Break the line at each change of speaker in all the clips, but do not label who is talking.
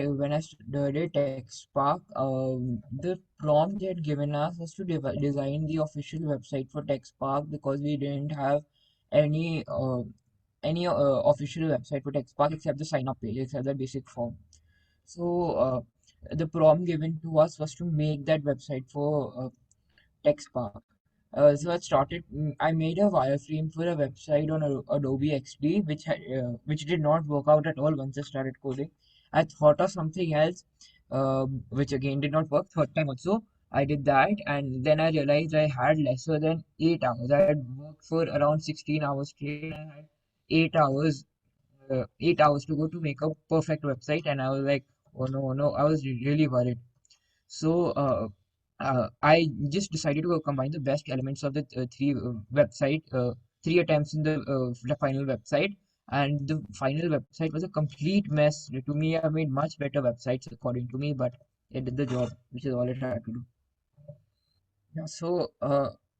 did TechSpark, the prompt they had given us was to design the official website for TechSpark because we didn't have any official website for TechSpark except the sign up page, except the basic form. So the prompt given to us was to make that website for TechSpark. So I made a wireframe for a website on Adobe XD, which did not work out at all once I started coding. I thought of something else, which again did not work. Third time also, I did that, and then I realized I had lesser than 8 hours. I had worked for around 16 hours straight. I had 8 hours, 8 hours to go to make a perfect website, and I was like, oh no, I was really worried. So I just decided to combine the best elements of the three attempts in the final website, and the final website was a complete mess. To me, I made much better websites according to me, but it did the job, which is all it had to do. Yeah, so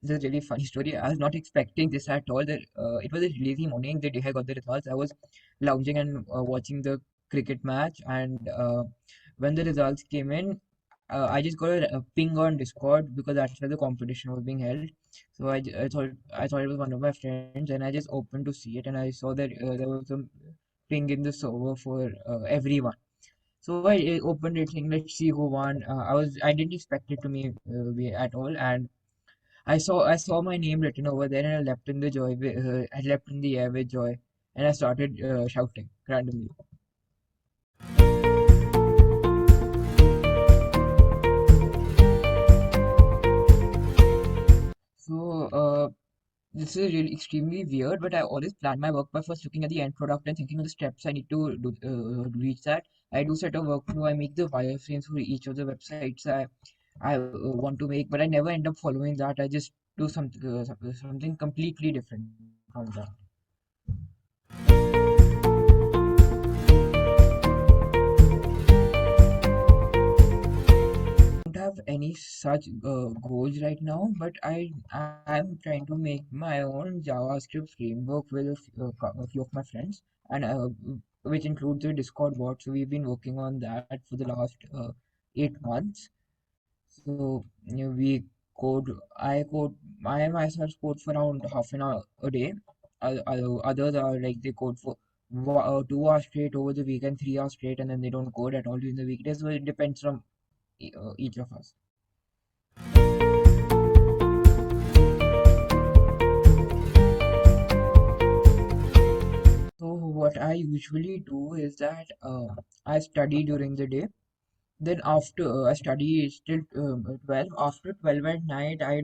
this is a really funny story. I was not expecting this at all. It was a lazy morning the day I got the results. I was lounging and watching the cricket match, and when the results came in, I just got a ping on Discord because that's where the competition was being held. So I thought it was one of my friends, and I just opened to see it, and I saw that there was a ping in the server for everyone. So I opened it, saying, "Let's see who won." I didn't expect it to be at all, and I saw my name written over there, and I leapt in the I leapt in the air with joy, and I started shouting randomly. So this is really extremely weird, but I always plan my work by first looking at the end product and thinking of the steps I need to do to reach that. I do set a workflow. I make the wireframes for each of the websites I want to make, but I never end up following that. I just do something completely different from that. Don't have any such goals right now, but I'm trying to make my own JavaScript framework with a few of my friends, and which includes the Discord bot. So we've been working on that for the last 8 months. So we code. I myself code for around half an hour a day. Others are like they code for 2 hours straight over the weekend, 3 hours straight, and then they don't code at all during the weekdays. So it depends from each of us. So what I usually do is that I study during the day. Then after I study till 12. After 12 at night, I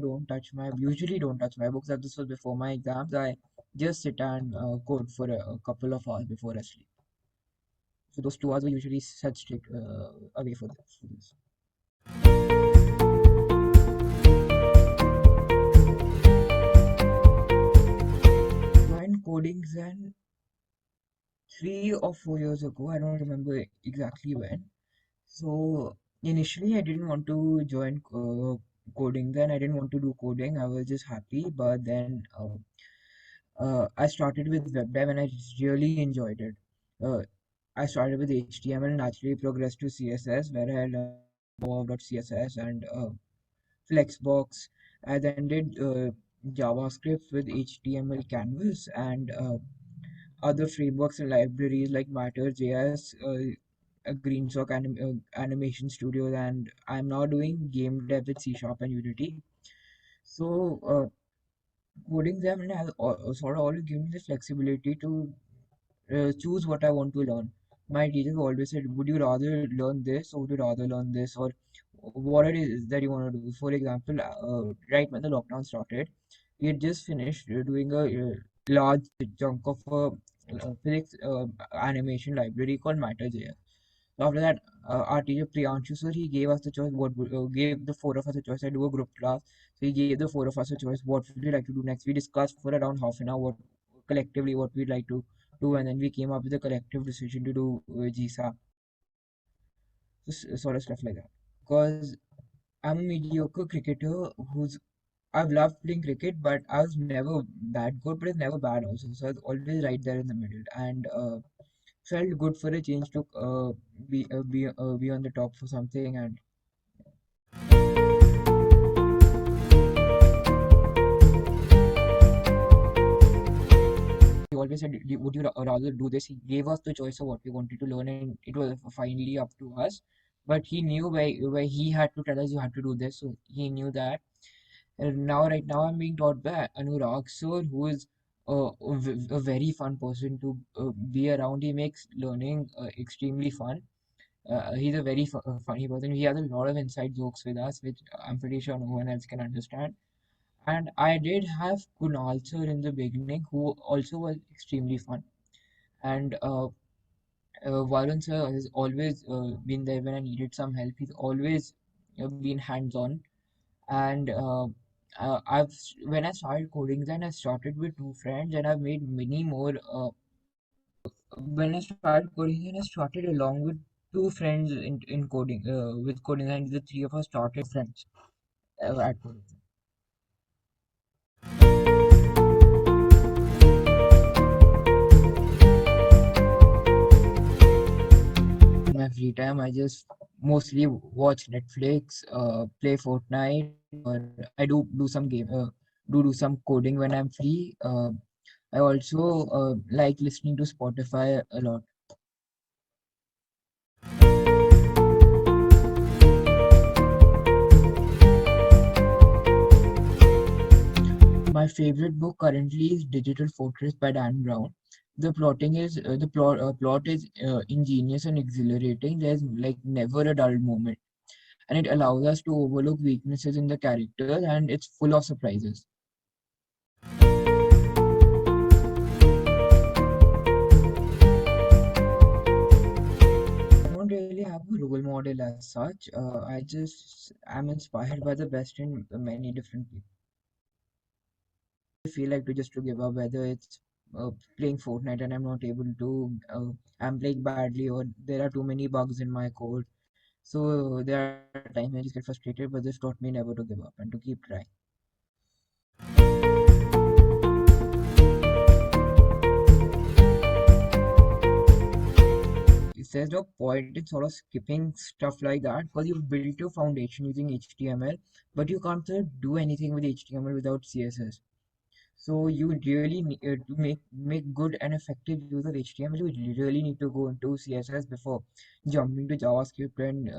usually don't touch my books. That this was before my exams. I just sit and code for a couple of hours before I sleep. So those 2 hours were usually set straight away for this. Joined CodingZen 3 or 4 years ago. I don't remember exactly when. So initially, I didn't want to join coding. Then I didn't want to do coding. I was just happy. But then I started with web dev, and I really enjoyed it. Uh, I started with HTML and naturally progressed to CSS, where I learned more about CSS and Flexbox. I then did JavaScript with HTML Canvas and other frameworks and libraries like Matter.js, Animation Studios, and I'm now doing game dev with C Sharp and Unity. So, coding them has sort of always given me the flexibility to choose what I want to learn. My teachers always said, would you rather learn this or would you rather learn this, or what it is that you want to do? For example, right when the lockdown started, we had just finished doing a large chunk of a physics animation library called Matter.js. So after that, our teacher Priyanshu sir, he gave us the choice. Gave the four of us a choice? I do a group class, so he gave the four of us a choice. What would we like to do next? We discussed for around half an hour collectively what we'd like to do, and then we came up with a collective decision to do GSA, sort of stuff like that. Because I'm a mediocre cricketer who's I've loved playing cricket, but I was never that good, but it's never bad also. So I was always right there in the middle. And felt good for a change to be on the top for something. And he always said, Would you rather do this?" He gave us the choice of what we wanted to learn, and it was finally up to us. But he knew where he had to tell us, "You had to do this." So he knew that. And right now, I'm being taught by Anurag sir, who is a very fun person to be around. He makes learning extremely fun. He's a very funny person. He has a lot of inside jokes with us, which I'm pretty sure no one else can understand. And I did have Kunal sir in the beginning, who also was extremely fun. And Varun sir has always been there when I needed some help. He's always been hands-on. And I've when I started coding, then I started with two friends, and I've made many more. When I started coding, then I started along with two friends in coding. With coding, and the three of us started friends at coding. In my free time, I just mostly watch Netflix, play Fortnite, or I do some do some coding when I'm free. I also like listening to Spotify a lot. My favorite book currently is Digital Fortress by Dan Brown. The plot is ingenious and exhilarating. There's like never a dull moment, and it allows us to overlook weaknesses in the characters, and it's full of surprises. I don't really have a role model as such. I just am inspired by the best in many different people. I feel like to just to give up, whether it's playing Fortnite and I'm not able to, I'm playing badly, or there are too many bugs in my code. So there are times when I just get frustrated, but this taught me never to give up and to keep trying. There's no point in sort of skipping stuff like that because you've built your foundation using HTML, but you can't sort of do anything with HTML without CSS. So you really need to make good and effective use of HTML. You really need to go into CSS before jumping to JavaScript and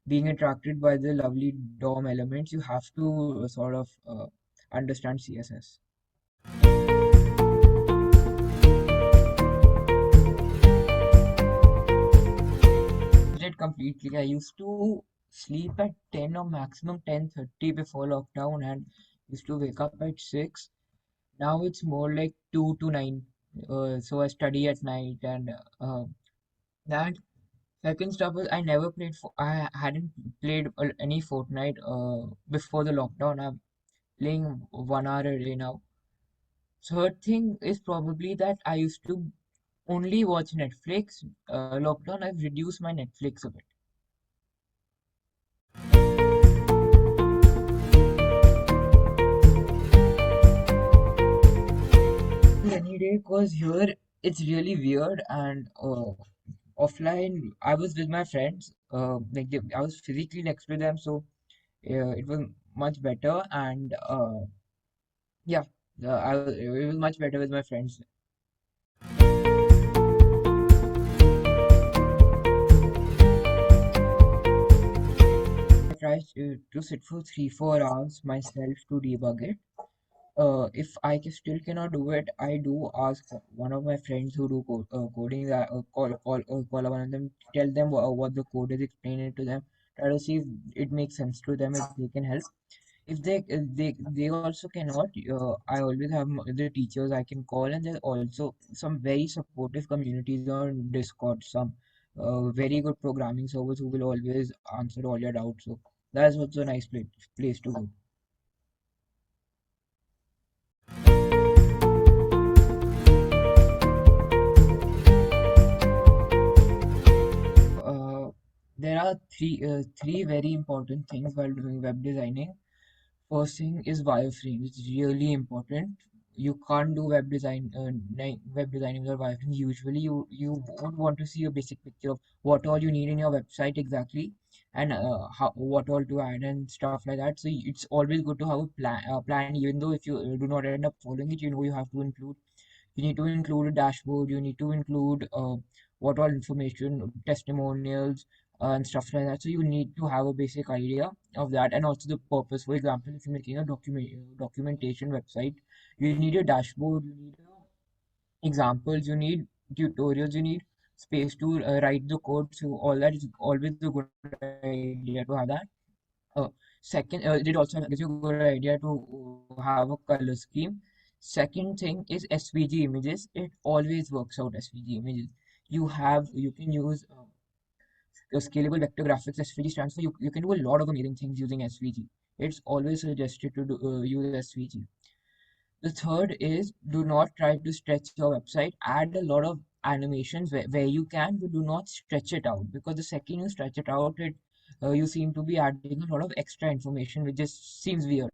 being attracted by the lovely DOM elements. You have to sort of understand CSS. It completely. I used to sleep at 10 or maximum 10:30 before lockdown and used to wake up at 6. Now it's more like 2 to 9. So I study at night and that second stuff is I never played for I hadn't played any Fortnite before the lockdown. I'm playing 1 hour a day now. Third thing is probably that I used to only watch Netflix. Lockdown, I've reduced my Netflix a bit. Any day, cause here it's really weird and offline. I was with my friends, I was physically next to them, so it was much better. And yeah, it was much better with my friends. I try to sit for 3-4 hours myself to debug it. If still cannot do it, I do ask one of my friends who do coding. Call one of them, tell them what the code is, explain it to them, try to see if it makes sense to them, if they can help. If they also cannot, I always have the teachers I can call, and there's also some very supportive communities on Discord. Some very good programming servers who will always answer all your doubts. So that's also a nice place to go. Uh, there are three very important things while doing web designing. First thing is wireframe. It's really important. you can't do web designing without wireframes. Usually, you would want to see a basic picture of what all you need in your website exactly, and what all to add and stuff like that. So it's always good to have a plan, even though if you do not end up following it, you know you have to include. You need to include a dashboard. You need to include what all information, testimonials, and stuff like that. So you need to have a basic idea of that, and also the purpose. For example, if you're making a documentation website, you need a dashboard. You need examples. You need tutorials. You need space to write the code. So all that is always a good idea to have that. Second, it also gives you a good idea to have a color scheme. Second thing is SVG images. It always works out SVG images. You can use scalable vector graphics. SVG stands for you can do a lot of amazing things using SVG. It's always suggested to use SVG. The third is do not try to stretch your website. Add a lot of animations where you can, but do not stretch it out because the second you stretch it out, you seem to be adding a lot of extra information, which just seems weird.